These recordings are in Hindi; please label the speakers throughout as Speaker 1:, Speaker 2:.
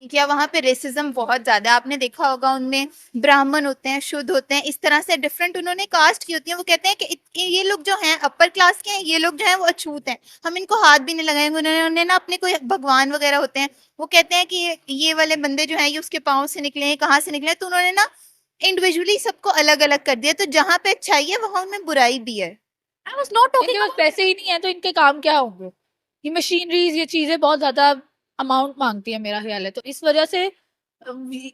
Speaker 1: क्या वहाँ पे रेसिज्म बहुत ज्यादा है, आपने देखा होगा, उनमें ब्राह्मण होते हैं, शुद्ध होते हैं, इस तरह से डिफरेंट उन्होंने कास्ट की होती है। वो कहते हैं कि ये लोग जो हैं अपर क्लास के हैं, ये लोग जो हैं वो अछूत हैं, हम इनको हाथ भी नहीं लगाएंगे। उन्होंने ना अपने कोई भगवान वगैरह होते हैं, वो कहते हैं कि ये वाले बंदे जो हैं ये उसके पाँव से निकले हैं, कहाँ से निकले हैं। तो उन्होंने ना इंडिविजुअली सबको अलग अलग कर दिया। तो जहाँ पे अच्छाई है वहां उनमें बुराई भी है।
Speaker 2: आई वाज नॉट टॉकिंग, इनके पास पैसे ही नहीं है तो इनके काम क्या होंगे? ये मशीनरीज, ये चीजें बहुत ज्यादा अमाउंट मांगती है मेरा ख्याल है, तो इस वजह से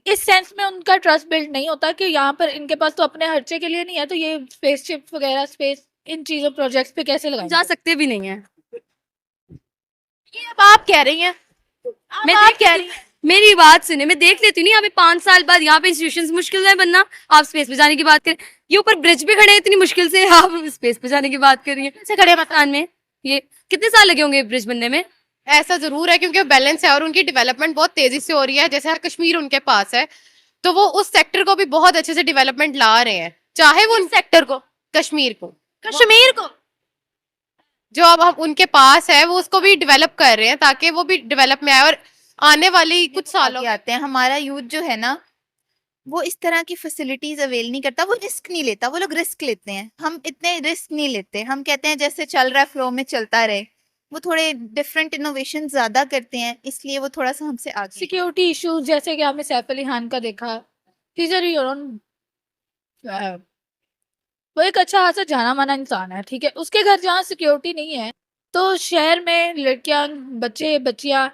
Speaker 2: इस सेंस में उनका ट्रस्ट बिल्ड नहीं होता कि यहाँ पर इनके पास तो अपने खर्चे के लिए नहीं है, तो ये स्पेसशिप वगैरह, स्पेस, इन चीजों प्रोजेक्ट्स पे कैसे लगाएंगे?
Speaker 3: जा सकते भी नहीं है।
Speaker 2: ये अब आप कह रही हैं,
Speaker 3: मैं
Speaker 2: आप
Speaker 3: देख
Speaker 2: कह
Speaker 3: लेती
Speaker 2: रही हैं।
Speaker 3: मेरी बात सुने, मैं देख लेती हूँ यहाँ पे 5 साल बाद यहाँ पे इंस्टीट्यूशन मुश्किल है बनना। आप स्पेस पे जाने की बात करें, ये ऊपर ब्रिज पे खड़े हैं इतनी मुश्किल से, आप स्पेस पे जाने की बात कर रही हैं।
Speaker 2: से खड़े मत।
Speaker 3: में ये कितने साल लगे होंगे ब्रिज बनने में?
Speaker 4: ऐसा जरूर है क्योंकि बैलेंस है और उनकी डेवलपमेंट बहुत तेजी से हो रही है। जैसे कश्मीर उनके पास है, तो वो उस सेक्टर को भी बहुत अच्छे से डेवलपमेंट ला रहे हैं, चाहे वो
Speaker 2: सेक्टर को,
Speaker 4: कश्मीर को,
Speaker 2: कश्मीर को,
Speaker 4: जो अब हम उनके पास है वो उसको भी डेवलप कर रहे हैं ताकि वो भी डेवलप में आए। और आने वाली कुछ सालों
Speaker 1: आगे आते हैं। हमारा यूथ जो है ना, वो इस तरह की फैसिलिटीज अवेल नहीं करता, वो रिस्क नहीं लेता। वो लोग रिस्क लेते हैं, हम इतने रिस्क नहीं लेते। हम कहते हैं जैसे चल रहा है फ्लो में चलता रहे। वो थोड़े डिफरेंट इनोवेशन ज्यादा करते हैं, इसलिए वो थोड़ा सा हमसे आगे।
Speaker 2: सिक्योरिटी इश्यूज जैसे कि आपने सैफ अली खान का देखा, वो एक अच्छा खासा जाना माना इंसान है, ठीक है, उसके घर जहाँ सिक्योरिटी नहीं है, तो शहर में लड़कियां, बच्चे बच्चियां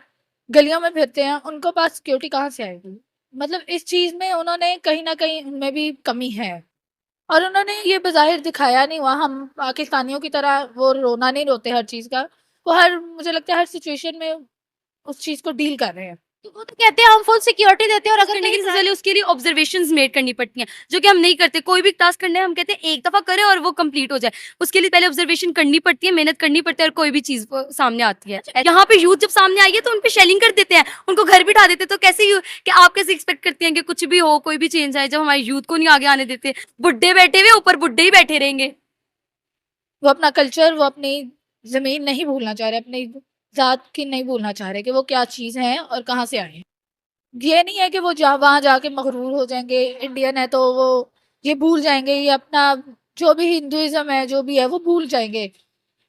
Speaker 2: गलियों में फिरते हैं, उनको पास सिक्योरिटी कहाँ से आएगी? मतलब इस चीज में उन्होंने कहीं ना कहीं उनमें भी कमी है, और उन्होंने ये बज़ाहिर दिखाया नहीं हुआ। हम पाकिस्तानियों की तरह वो रोना नहीं रोते हर चीज का, वो हर, मुझे लगता है हर सिचुएशन में उस चीज को डील कर रहे हैं। तो वो तो कहते हैं हम फुल सिक्योरिटी देते हैं, और अगर
Speaker 3: करने की
Speaker 2: कहीं
Speaker 3: सबसे पहले उसके लिए ऑब्जर्वेशंस मेड करनी पड़ती हैं, जो कि हम नहीं करते। कोई भी टास्क करने हम कहते हैं एक दफा करें और वो कंप्लीट हो जाए, उसके लिए पहले ऑब्जर्वेशन करनी पड़ती है, मेहनत करनी पड़ती है, और कोई भी चीज सामने आती है। यहाँ पे यूथ जब सामने आई है तो उनपे शेलिंग कर देते हैं, उनको घर बिठा देते हैं। तो कैसे कि आप कैसे एक्सपेक्ट करते हैं कि कुछ भी हो, कोई भी चेंज आए, जब हमारे यूथ को नहीं आगे आने देते? बुढ़े बैठे हुए ऊपर, बुढ़े ही बैठे रहेंगे।
Speaker 2: वो अपना कल्चर, वो अपनी जमीन नहीं भूलना चाह रहे, अपनी जात की नहीं भूलना चाह रहे कि वो क्या चीज है और कहाँ से आए हैं। ये नहीं है कि वो वहां जाके मगरूर हो जाएंगे, इंडियन है तो वो ये भूल जाएंगे, ये अपना जो भी हिंदुइज्म है जो भी है वो भूल जाएंगे।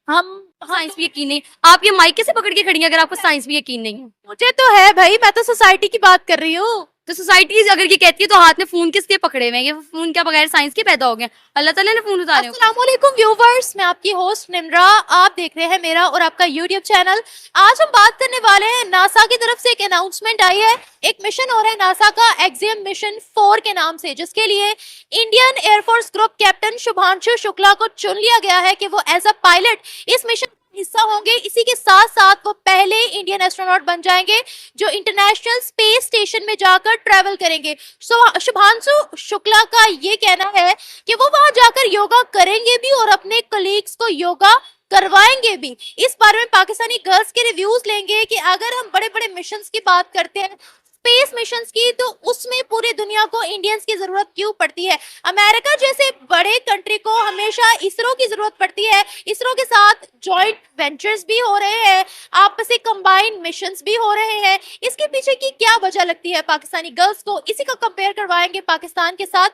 Speaker 2: हम
Speaker 3: साइंस भी यकीन नहीं। आप ये माइक कैसे पकड़ के खड़ी हैं अगर आपको साइंस भी यकीन नहीं है?
Speaker 2: मुझे तो है भाई, मैं तो सोसाइटी की बात कर रही हूँ।
Speaker 3: तो सोसाइटी अगर ये कहती है तो हाथ में फोन किसके पकड़े हुए हैं? ये फोन क्या बगैर साइंस के पैदा हो गए? अल्लाह ताला ने फोन उतारे।
Speaker 2: अस्सलामुअलैकुम व्यूवर्स, मैं आपकी होस्ट निम्रा, आप देख रहे हैं मेरा और आपका यूट्यूब चैनल। आज हम बात करने वाले हैं, नासा की तरफ से एक अनाउंसमेंट आई है, एक मिशन हो रहा है नासा का एक्सियम मिशन 4 के नाम से, जिसके लिए Indian air force group captain Shubhanshu Shukla को चुन लिया गया है कि वो एज अ पायलट इस मिशन हिस्सा होंगे। इसी के साथ साथ वो पहले इंडियन एस्ट्रोनॉट बन जाएंगे जो इंटरनेशनल स्पेस स्टेशन में जाकर ट्रेवल करेंगे। शुभांशु शुक्ला का ये कहना है कि वो वहां जाकर योगा करेंगे भी और अपने कलीग्स को योगा करवाएंगे भी। इस बारे में पाकिस्तानी गर्ल्स के रिव्यूज लेंगे कि अगर हम बड़े बड़े मिशंस की बात करते हैं, स्पेस मिशंस की, तो उसमें पूरी दुनिया को इंडियंस की जरूरत क्यों पड़ती है? अमेरिका जैसे बड़े कंट्री को हमेशा इसरो की जरूरत पड़ती है। इसरो के साथ जॉइंट वेंचर्स भी हो रहे हैं, आपस में कंबाइंड मिशंस भी हो रहे हैं। इसके पीछे की क्या वजह लगती है पाकिस्तानी गर्ल्स को? इसी का कंपेयर करवाएंगे पाकिस्तान के साथ।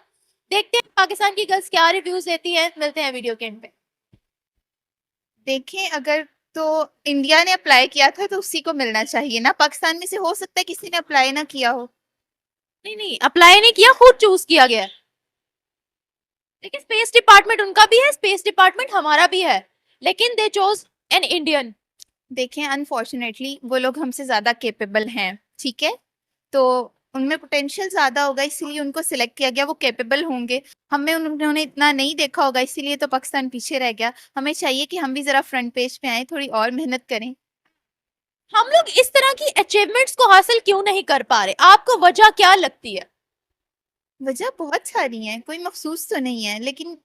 Speaker 2: देखते हैं पाकिस्तान की गर्ल्स क्या रिव्यूज देती है। मिलते हैं वीडियो के एंड पे।
Speaker 1: देखें, अगर तो इंडिया ने अप्लाई किया था तो उसी को मिलना चाहिए ना। पाकिस्तान में से हो सकता है किसी ने अप्लाई ना किया हो।
Speaker 2: नहीं नहीं, अप्लाई नहीं किया, खुद चूज किया गया। लेकिन स्पेस डिपार्टमेंट उनका भी है, स्पेस डिपार्टमेंट हमारा भी है, लेकिन दे चोज एन इंडियन।
Speaker 1: देखें, अनफॉर्चुनेटली वो लोग हमसे ज्यादा केपेबल हैं, ठीक है, तो उनमें पोटेंशियल ज्यादा होगा, इसीलिए उनको सिलेक्ट किया गया। वो केपेबल होंगे, हमें उन्होंने इतना नहीं देखा होगा, इसीलिए तो पाकिस्तान पीछे रह गया। हमें चाहिए कि हम भी जरा फ्रंट पेज पे आए, थोड़ी और मेहनत करें।
Speaker 2: हम लोग इस तरह की अचीवमेंट्स को हासिल क्यों नहीं कर पा रहे? आपको वजह क्या लगती है?
Speaker 1: वजह बहुत सारी है, कोई मखसूस तो नहीं है, लेकिन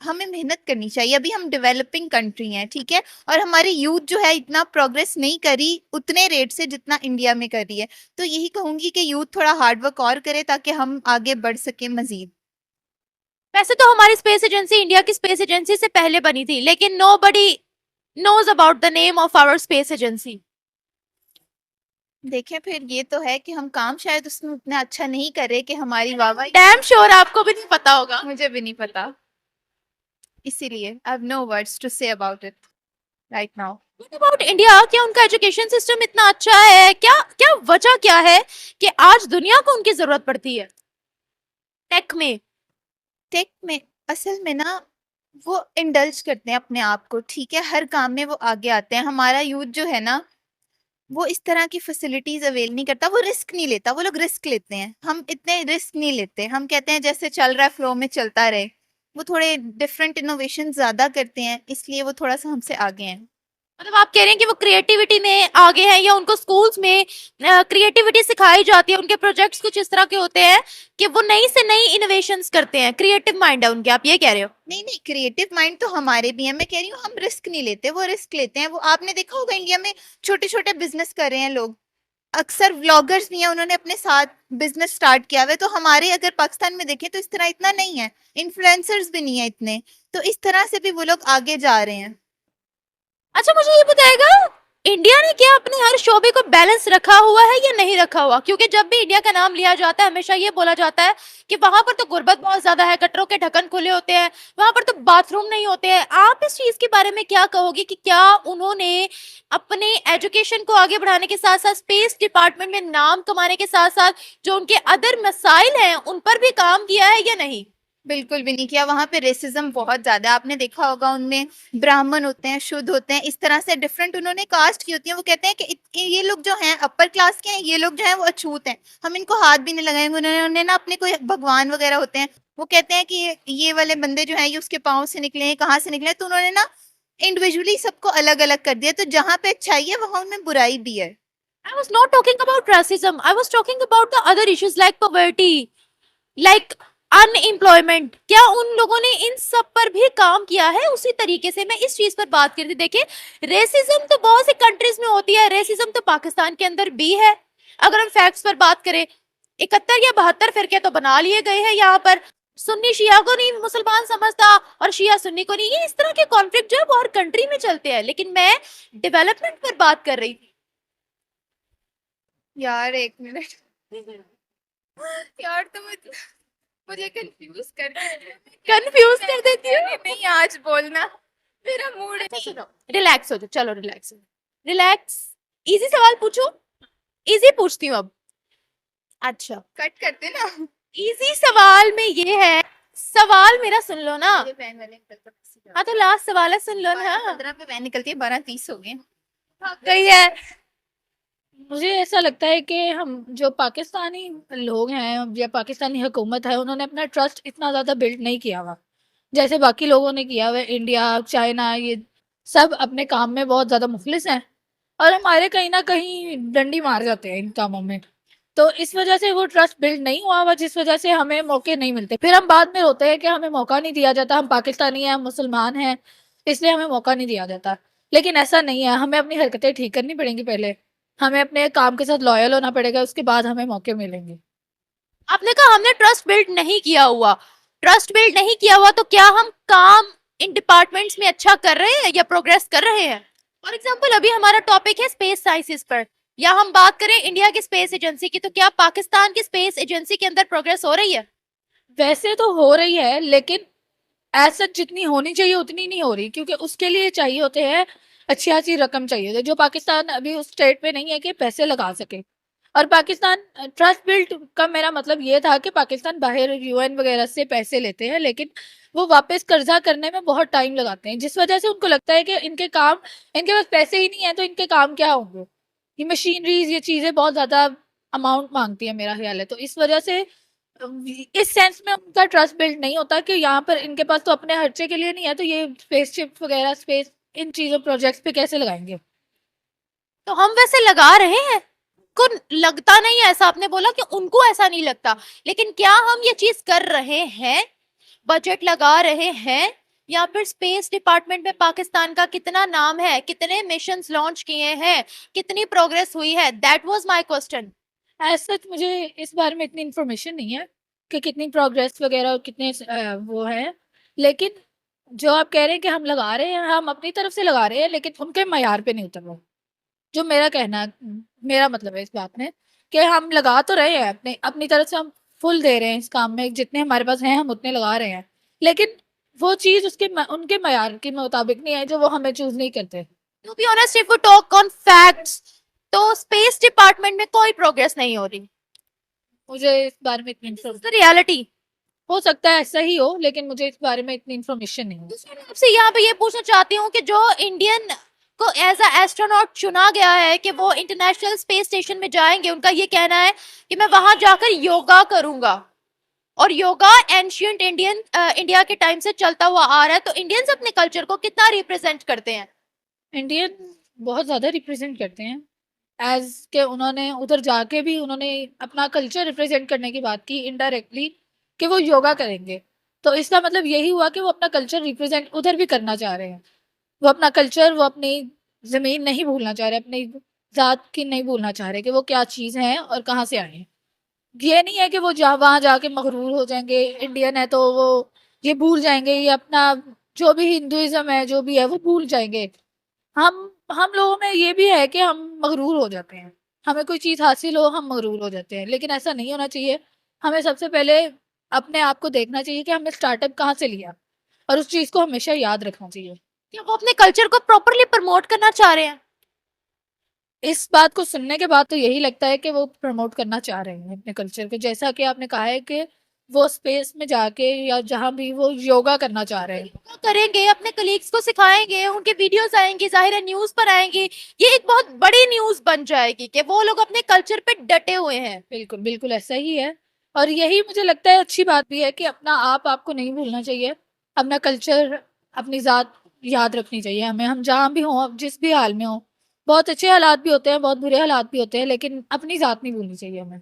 Speaker 1: हमें मेहनत करनी चाहिए। अभी हम डेवलपिंग कंट्री हैं, ठीक है, और हमारी यूथ जो है इतना प्रोग्रेस नहीं करी उतने रेट से जितना इंडिया में कर रही है। तो यही कहूंगी कि यूथ थोड़ा हार्डवर्क और करे ताकि हम आगे बढ़ सके मजीद।
Speaker 2: वैसे तो हमारी स्पेस एजेंसी इंडिया की स्पेस एजेंसी से पहले बनी थी, लेकिन nobody knows about the name of our space agency.
Speaker 1: देखें फिर ये तो है कि हम काम शायद उसमें उतना अच्छा नहीं कर रहे कि हमारी वाहवाही।
Speaker 2: डैम श्योर आपको भी नहीं पता होगा।
Speaker 1: मुझे भी नहीं पता, इसीलिए I have no words to say about it right now.
Speaker 2: What about India? क्या उनका एजुकेशन सिस्टम इतना अच्छा है? क्या क्या वजह क्या है कि आज दुनिया को उनकी जरूरत पड़ती है टेक में?
Speaker 1: टेक में असल में ना वो इंडल्ज करते हैं अपने आप को, ठीक है, हर काम में वो आगे आते हैं। हमारा यूथ जो है ना वो इस तरह की फैसिलिटीज अवेल नहीं करता, वो रिस्क नहीं लेता। वो लोग रिस्क लेते हैं, हम इतने रिस्क नहीं लेते। हम कहते हैं जैसे चल रहा है फ्लो में चलता रहे। वो थोड़े डिफरेंट इनोवेशन ज्यादा करते हैं, इसलिए वो थोड़ा सा हमसे आगे हैं।
Speaker 2: मतलब आप कह रहे हैं कि वो क्रिएटिविटी में आगे हैं, या उनको स्कूल्स में क्रिएटिविटी सिखाई जाती है, उनके प्रोजेक्ट्स कुछ इस तरह के होते हैं कि वो नई से नई इनोवेशंस करते हैं, क्रिएटिव माइंड है उनके, आप ये कह रहे हो?
Speaker 1: नहीं नहीं, क्रिएटिव माइंड तो हमारे भी है। मैं कह रही हूँ हम रिस्क नहीं लेते, वो रिस्क लेते हैं। वो आपने देखा होगा इंडिया में छोटे छोटे बिजनेस कर रहे हैं लोग, अक्सर व्लॉगर्स भी हैं, उन्होंने अपने साथ बिजनेस स्टार्ट किया हुआ है। तो हमारे अगर पाकिस्तान में देखें तो इस तरह इतना नहीं है, इन्फ्लुएंसर्स भी नहीं है इतने, तो इस तरह से भी वो लोग आगे जा रहे हैं।
Speaker 2: अच्छा, मुझे ये बताएगा, इंडिया ने क्या अपने हर शोबे को बैलेंस रखा हुआ है या नहीं रखा हुआ? क्योंकि जब भी इंडिया का नाम लिया जाता है हमेशा ये बोला जाता है कि वहां पर तो गुर्बत बहुत ज्यादा है, गटरों के ढक्कन खुले होते हैं, वहां पर तो बाथरूम नहीं होते हैं। आप इस चीज के बारे में क्या कहोगे कि क्या उन्होंने अपने एजुकेशन को आगे बढ़ाने के साथ साथ स्पेस डिपार्टमेंट में नाम कमाने के साथ साथ जो उनके अदर मसाइल हैं उन पर भी काम किया है या नहीं?
Speaker 1: बिल्कुल भी नहीं किया। वहां पे रेसिज्म बहुत ज्यादा है, आपने देखा होगा। उनमें ब्राह्मण होते हैं, शुद्ध होते हैं, इस तरह से डिफरेंट उन्होंने कास्ट की होती है। वो कहते हैं कि ये लोग जो हैं अपर क्लास के हैं, ये लोग जो हैं वो अछूत हैं, हम इनको हाथ भी नहीं लगाएंगे। उन्होंने ना अपने कोई भगवान वगैरह होते हैं, वो कहते हैं कि ये वाले बंदे जो हैं ये उसके पाँव से निकले हैं, कहाँ से निकले हैं। तो उन्होंने ना इंडिविजुअली सबको अलग अलग कर दिया। तो जहाँ पे अच्छाई है वहां उनमें बुराई भी है।
Speaker 2: I was not talking about racism. I was talking about the other issues like poverty, like unemployment. क्या उन लोगों ने इन सब पर भी काम किया है? उसी तरीके से मैं इस चीज पर बात कर रही थी। देखिए, रेसिज्म तो बहुत सी कंट्रीज में होती है, रेसिज्म तो पाकिस्तान के अंदर भी है। अगर हम फैक्ट्स पर बात करें, 71 या 72 फिरके तो बना लिए गए हैं यहाँ पर। सुन्नी शिया को नहीं मुसलमान समझता और शिया सुन्नी को नहीं। ये इस तरह के कॉन्फ्लिक्ट जो है वो हर कंट्री में चलते हैं, लेकिन मैं डेवलपमेंट पर बात कर रही थी।
Speaker 1: यार एक मिनट यार तुम मुझे कंफ्यूज
Speaker 2: कंफ्यूज कर देती है।
Speaker 1: नहीं आज बोलना, मेरा मूड नहीं।
Speaker 2: रिलैक्स हो जाओ, चलो रिलैक्स रिलैक्स। इजी सवाल पूछो, इजी पूछती हूँ अब। अच्छा,
Speaker 1: कट करते ना।
Speaker 2: इजी सवाल में ये है, सवाल मेरा सुन लो ना।
Speaker 1: ये वैन वाले अंकल का मैसेज आ
Speaker 2: हाँ तो लास्ट सवाल है, सुन लो
Speaker 1: गया।
Speaker 2: ना।
Speaker 1: 15 पे वैन निकलती है, 12:30 हो गए।
Speaker 2: गई है।
Speaker 5: मुझे ऐसा लगता है कि हम जो पाकिस्तानी लोग हैं या पाकिस्तानी हुकूमत है, उन्होंने अपना ट्रस्ट इतना ज़्यादा बिल्ड नहीं किया हुआ जैसे बाकी लोगों ने किया हुआ है। इंडिया, चाइना, ये सब अपने काम में बहुत ज़्यादा मुखलिस हैं और हमारे कहीं ना कहीं डंडी मार जाते हैं इन कामों में। तो इस वजह से वो ट्रस्ट बिल्ड नहीं हुआ हुआ, जिस वजह से हमें मौके नहीं मिलते। फिर हम बाद में होते हैं कि हमें मौका नहीं दिया जाता, हम पाकिस्तानी हैं, हम मुसलमान हैं, इसलिए हमें मौका नहीं दिया जाता। लेकिन ऐसा नहीं है, हमें अपनी हरकतें ठीक करनी पड़ेंगी पहले, हमें अपने काम के साथ लॉयल होना पड़ेगा, उसके बाद हमें मौके मिलेंगे।
Speaker 2: आपने कहा हमने ट्रस्ट बिल्ड नहीं किया हुआ। ट्रस्ट बिल्ड नहीं किया हुआ तो क्या हम काम इन डिपार्टमेंट्स में अच्छा कर रहे हैं या प्रोग्रेस कर रहे हैं? फॉर एग्जाम्पल, अभी हमारा टॉपिक है स्पेस साइंसेस पर, या हम बात करें इंडिया की स्पेस एजेंसी की, तो क्या पाकिस्तान की स्पेस एजेंसी के अंदर प्रोग्रेस हो रही है?
Speaker 5: वैसे तो हो रही है, लेकिन ऐसा जितनी होनी चाहिए उतनी नहीं हो रही, क्योंकि उसके लिए चाहिए होते हैं अच्छी अच्छी रकम चाहिए होती है, जो पाकिस्तान अभी उस स्टेट पे नहीं है कि पैसे लगा सके। और पाकिस्तान ट्रस्ट बिल्ड का मेरा मतलब ये था कि पाकिस्तान बाहर यूएन वगैरह से पैसे लेते हैं, लेकिन वो वापस कर्जा करने में बहुत टाइम लगाते हैं, जिस वजह से उनको लगता है कि इनके पास पैसे ही नहीं है तो इनके काम क्या होंगे। ये मशीनरीज, ये चीज़ें बहुत ज़्यादा अमाउंट मांगती है मेरा ख्याल है। तो इस वजह से इस सेंस में उनका ट्रस्ट बिल्ड नहीं होता कि यहाँ पर इनके पास तो अपने खर्चे के लिए नहीं है, तो ये स्पेसशिप वगैरह, स्पेस, इन चीज़ों प्रोजेक्ट्स पे कैसे लगाएंगे।
Speaker 2: तो हम वैसे लगा रहे हैं, को लगता नहीं है ऐसा। आपने बोला कि उनको ऐसा नहीं लगता, लेकिन क्या हम ये चीज कर रहे हैं? बजट लगा रहे हैं, या फिर स्पेस डिपार्टमेंट में पाकिस्तान का कितना नाम है, कितने मिशंस लॉन्च किए हैं, कितनी प्रोग्रेस हुई है? That was my question.
Speaker 5: ऐसा मुझे इस बारे में इतनी इन्फॉर्मेशन नहीं है कि कितनी प्रोग्रेस वगैरह और कितने वो है, लेकिन जो आप कह रहे हैं कि हम लगा रहे हैं, हम अपनी तरफ से लगा रहे हैं, लेकिन उनके मयार पे नहीं उतर रहा, जो मेरा कहना मेरा मतलब है इस बात में कि हम लगा तो रहे हैं अपने अपनी तरफ से, हम फुल दे रहे हैं इस काम में, जितने हमारे पास हैं हम उतने लगा रहे हैं, लेकिन वो चीज़ उनके मयार के मुताबिक नहीं है जो वो हमें चूज नहीं करते।
Speaker 2: To be honest, if we talk on facts, तो स्पेस डिपार्टमेंट में कोई प्रोग्रेस नहीं हो रही।
Speaker 5: मुझे इस बारे में इतनी
Speaker 2: द रियलिटी।
Speaker 5: हो सकता है ऐसा ही हो, लेकिन मुझे इस बारे में इतनी इन्फॉर्मेशन नहीं है।
Speaker 2: दूसरा मैं आपसे यहाँ पे ये पूछना चाहती हूँ कि जो इंडियन को एज अ एस्ट्रोनॉट चुना गया है कि वो इंटरनेशनल स्पेस स्टेशन में जाएंगे, उनका ये कहना है कि मैं वहां जाकर योगा करूंगा, और योगा एंशियंट इंडिया के टाइम से चलता हुआ आ रहा है। तो इंडियंस अपने कल्चर को कितना रिप्रेजेंट करते हैं?
Speaker 5: इंडियन बहुत ज़्यादा रिप्रेजेंट करते हैं, एज के उन्होंने उधर जाके भी उन्होंने अपना कल्चर रिप्रेजेंट करने की बात की इनडायरेक्टली कि वो योगा करेंगे। तो इसका मतलब यही हुआ कि वो अपना कल्चर रिप्रेजेंट उधर भी करना चाह रहे हैं। वो अपना कल्चर, वो अपनी ज़मीन नहीं भूलना चाह रहे, अपनी ज़ात की नहीं भूलना चाह रहे कि वो क्या चीज़ है और कहाँ से आए हैं। ये नहीं है कि वो वहाँ जाके मगरूर हो जाएंगे, इंडियन है तो वो ये भूल जाएंगे, ये अपना जो भी हिंदुइज्म है जो भी है वो भूल जाएंगे। हम लोगों में ये भी है कि हम मगरूर हो जाते हैं, हमें कोई चीज़ हासिल हो हम मगरूर हो जाते हैं, लेकिन ऐसा नहीं होना चाहिए। हमें सबसे पहले अपने आप को देखना चाहिए कि हमने स्टार्टअप कहाँ से लिया, और उस चीज़ को हमेशा याद रखना चाहिए।
Speaker 2: क्या वो अपने कल्चर को प्रॉपरली प्रमोट करना चाह रहे हैं?
Speaker 5: इस बात को सुनने के बाद तो यही लगता है कि वो प्रमोट करना चाह रहे हैं अपने कल्चर को, जैसा कि आपने कहा है कि वो स्पेस में जाके या जहाँ भी वो योगा करना चाह रहे हैं।
Speaker 2: योगा करेंगे, अपने कलीग्स को सिखाएंगे, उनके वीडियोस आएंगी, जाहिर है न्यूज पर आएंगी, ये एक बहुत बड़ी न्यूज बन जाएगी कि वो लोग अपने कल्चर पे डटे हुए हैं।
Speaker 5: बिल्कुल बिल्कुल ऐसा ही है, और यही मुझे लगता है अच्छी बात भी है कि अपना आप आपको नहीं भूलना चाहिए, अपना कल्चर, अपनी ज़ात याद रखनी चाहिए हमें। हम जहाँ भी हों, जिस भी हाल में हों, बहुत अच्छे हालात भी होते हैं, बहुत बुरे हालात भी होते हैं, लेकिन अपनी ज़ात नहीं भूलनी चाहिए हमें।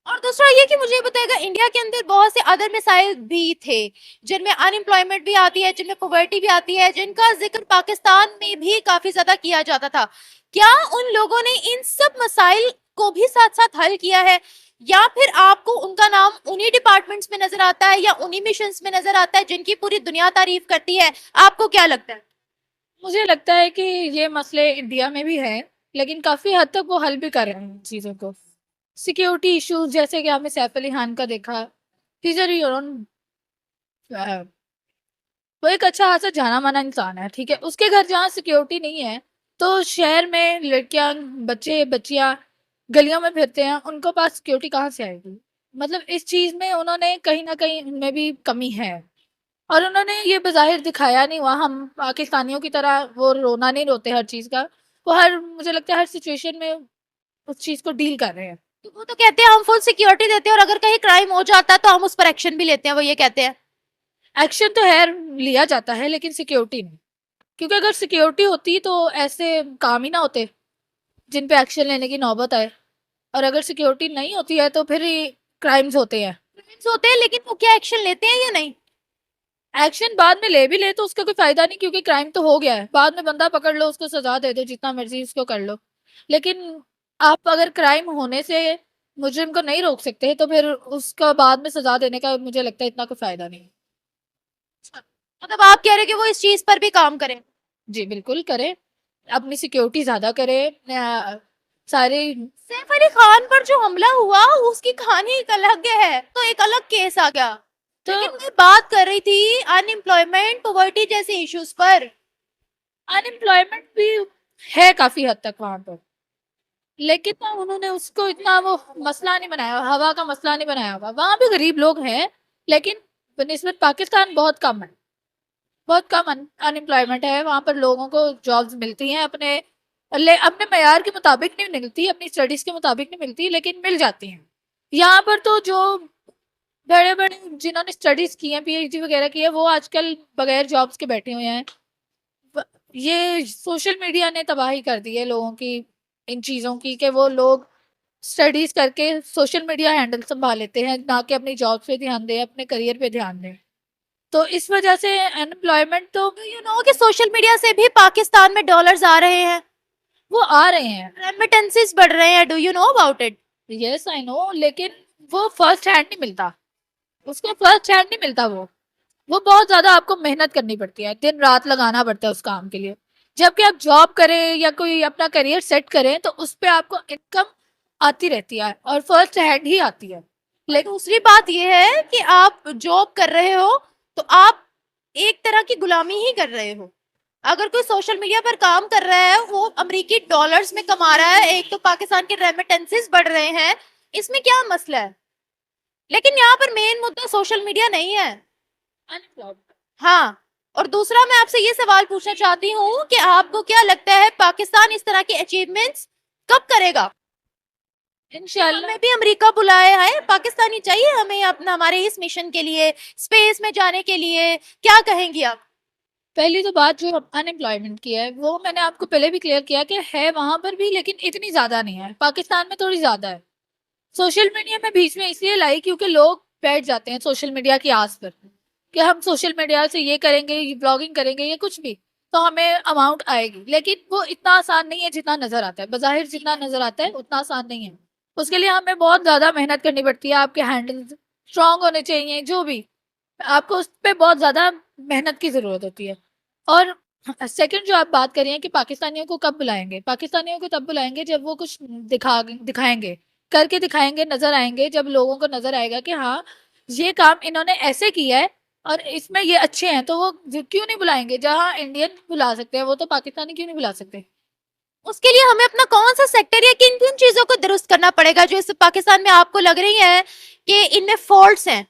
Speaker 2: और दूसरा ये कि मुझे बताएगा, इंडिया के अंदर बहुत से अदर मिसाइल भी थे जिनमें अनएम्प्लॉयमेंट भी आती है, जिनमें पॉवर्टी भी आती है, जिनका जिक्र पाकिस्तान में भी काफी ज्यादा किया जाता था। क्या उन लोगों ने इन सब मसाइल को भी साथ साथ हल किया है, या फिर आपको उनका नाम उन्हीं डिपार्टमेंट्स में नजर आता है या उन्हीं मिशंस में नजर आता है जिनकी पूरी दुनिया तारीफ करती है? आपको क्या लगता है?
Speaker 5: मुझे लगता है कि ये मसले इंडिया में भी हैं, लेकिन काफ़ी हद तक वो हल भी कर रहे हैं इन चीज़ों को। सिक्योरिटी इश्यूज, जैसे कि आपने सैफ अली खान का देखा, वो एक अच्छा खासा जाना माना इंसान है, ठीक है, उसके घर जहाँ सिक्योरिटी नहीं है, तो शहर में लड़कियां, बच्चे बच्चियां गलियों में फिरते हैं, उनको पास सिक्योरिटी कहाँ से आएगी? मतलब इस चीज़ में उन्होंने कहीं ना कहीं उनमें भी कमी है, और उन्होंने ये बज़ाहिर दिखाया नहीं हुआ। हम पाकिस्तानियों की तरह वो रोना नहीं रोते हर चीज़ का, वो मुझे लगता है हर सिचुएशन में उस चीज़ को डील कर रहे हैं।
Speaker 2: तो वो तो कहते हैं हम फुल सिक्योरिटी देते हैं, और अगर कहीं क्राइम हो जाता है तो हम उस पर एक्शन भी लेते हैं, वो ये कहते हैं।
Speaker 5: एक्शन तो है, लिया जाता है, लेकिन सिक्योरिटी नहीं, क्योंकि अगर सिक्योरिटी होती तो ऐसे काम ही ना होते जिन पे एक्शन लेने की नौबत आए, और अगर सिक्योरिटी नहीं होती है तो फिर क्राइम्स होते हैं।
Speaker 2: क्राइम्स होते हैं, लेकिन वो क्या एक्शन लेते हैं या नहीं?
Speaker 5: एक्शन बाद में ले भी ले तो उसका कोई फायदा नहीं, क्योंकि क्राइम तो हो गया है, बाद में बंदा पकड़ लो, उसको सजा दे दो, जितना मर्जी उसको कर लो, लेकिन आप अगर क्राइम होने से मुजरिम को नहीं रोक सकते तो फिर उसका बाद में सजा देने का मुझे लगता है इतना कोई फायदा नहीं।
Speaker 2: मतलब आप कह रहे हैं कि वो इस चीज पर भी काम करें?
Speaker 5: जी बिल्कुल करें, अपनी सिक्योरिटी ज्यादा करें। सारे
Speaker 2: सैफ अली खान पर जो हमला हुआ उसकी कहानी एक अलग है, तो एक अलग केस आ गया।
Speaker 5: तो
Speaker 2: लेकिन मैं बात कर रही थी अनएम्प्लॉयमेंट, पॉवर्टी जैसे इश्यूज पर।
Speaker 5: अनएम्प्लॉयमेंट भी है काफी हद तक वहां पर, लेकिन ना उन्होंने उसको इतना वो मसला नहीं बनाया, हवा का मसला नहीं बनाया हुआ। वहां भी गरीब लोग हैं, लेकिन बनिस्बत पाकिस्तान बहुत कम है, बहुत कम अनएम्प्लॉयमेंट है वहां पर। लोगों को जॉब्स मिलती हैं, अपने मयार के मुताबिक नहीं मिलती, अपनी स्टडीज के मुताबिक नहीं मिलती, लेकिन मिल जाती हैं। यहाँ पर तो जो बड़े बड़े जिन्होंने स्टडीज की हैं, पीएचडी वगैरह की है, वो आजकल बगैर जॉब्स के बैठे हुए हैं। ये सोशल मीडिया ने तबाही कर दी है लोगों की इन चीज़ों की, कि वो लोग स्टडीज करके सोशल मीडिया हैंडल संभाल लेते हैं, ना कि अपनी जॉब पे ध्यान दें, अपने करियर पे ध्यान दें। तो इस वजह से अनएम्प्लॉयमेंट तो
Speaker 2: यू नो कि सोशल मीडिया से भी पाकिस्तान में डॉलर्स आ रहे हैं,
Speaker 5: वो आ रहे हैं,
Speaker 2: रेमिटेंसेस बढ़ रहे हैं। Do you know about it?
Speaker 5: Yes I know, लेकिन वो फर्स्ट हैंड नहीं मिलता, उसको फर्स्ट हैंड नहीं मिलता। वो बहुत ज़्यादा आपको मेहनत करनी पड़ती है, दिन रात लगाना पड़ता है उस काम के लिए। जबकि आप जॉब करें या कोई अपना करियर सेट करें तो उस पे आपको इनकम आती रहती है और फर्स्ट हैंड ही आती है।
Speaker 2: लेकिन दूसरी बात यह है कि आप जॉब कर रहे हो तो आप एक तरह की गुलामी ही कर रहे हो। अगर कोई सोशल मीडिया पर काम कर रहा है वो अमेरिकी डॉलर्स में कमा रहा है, एक तो पाकिस्तान के रेमिटेंसेस बढ़ रहे हैं, इसमें क्या मसला है? लेकिन यहाँ पर मेन मुद्दा सोशल मीडिया नहीं है। हाँ, और दूसरा मैं आपसे ये सवाल पूछना चाहती हूँ कि आपको क्या लगता है पाकिस्तान इस तरह के अचीवमेंट्स कब करेगा?
Speaker 5: इंशाल्लाह
Speaker 2: हमें भी अमेरिका बुलाया है, पाकिस्तानी चाहिए हमें अपना हमारे इस मिशन के लिए, स्पेस में जाने के लिए। क्या कहेंगी आप?
Speaker 5: पहली तो बात जो अनएम्प्लॉयमेंट की है वो मैंने आपको पहले भी क्लियर किया कि है वहां पर भी, लेकिन इतनी ज्यादा नहीं है। पाकिस्तान में थोड़ी ज्यादा है। सोशल मीडिया में बीच में इसलिए लाई क्योंकि लोग बैठ जाते हैं सोशल मीडिया की आस पर कि हम सोशल मीडिया से ये करेंगे, ये ब्लॉगिंग करेंगे, ये कुछ भी तो हमें अमाउंट आएगी। लेकिन वो इतना आसान नहीं है जितना नजर आता है। बज़ाहिर जितना नजर आता है उतना आसान नहीं है। उसके लिए हमें बहुत ज्यादा मेहनत करनी पड़ती है। आपके हैंडल स्ट्रांग होने चाहिए, जो भी आपको उस पर बहुत ज्यादा मेहनत की जरूरत होती है। और सेकंड जो आप बात कर रही हैं कि पाकिस्तानियों को कब बुलाएंगे, पाकिस्तानियों को तब बुलाएंगे जब वो कुछ दिखाएंगे, करके दिखाएंगे, नजर आएंगे। जब लोगों को नजर आएगा कि हाँ ये काम इन्होंने ऐसे किया है और इसमें ये अच्छे हैं, तो वो क्यों नहीं बुलाएंगे। जहाँ इंडियन बुला सकते हैं वो तो पाकिस्तानी क्यों नहीं बुला सकते।
Speaker 2: उसके लिए हमें अपना कौन सा सेक्टर या किन किन चीजों को दुरुस्त करना पड़ेगा जो इस पाकिस्तान में आपको लग रही है कि इनमें फॉल्ट्स हैं?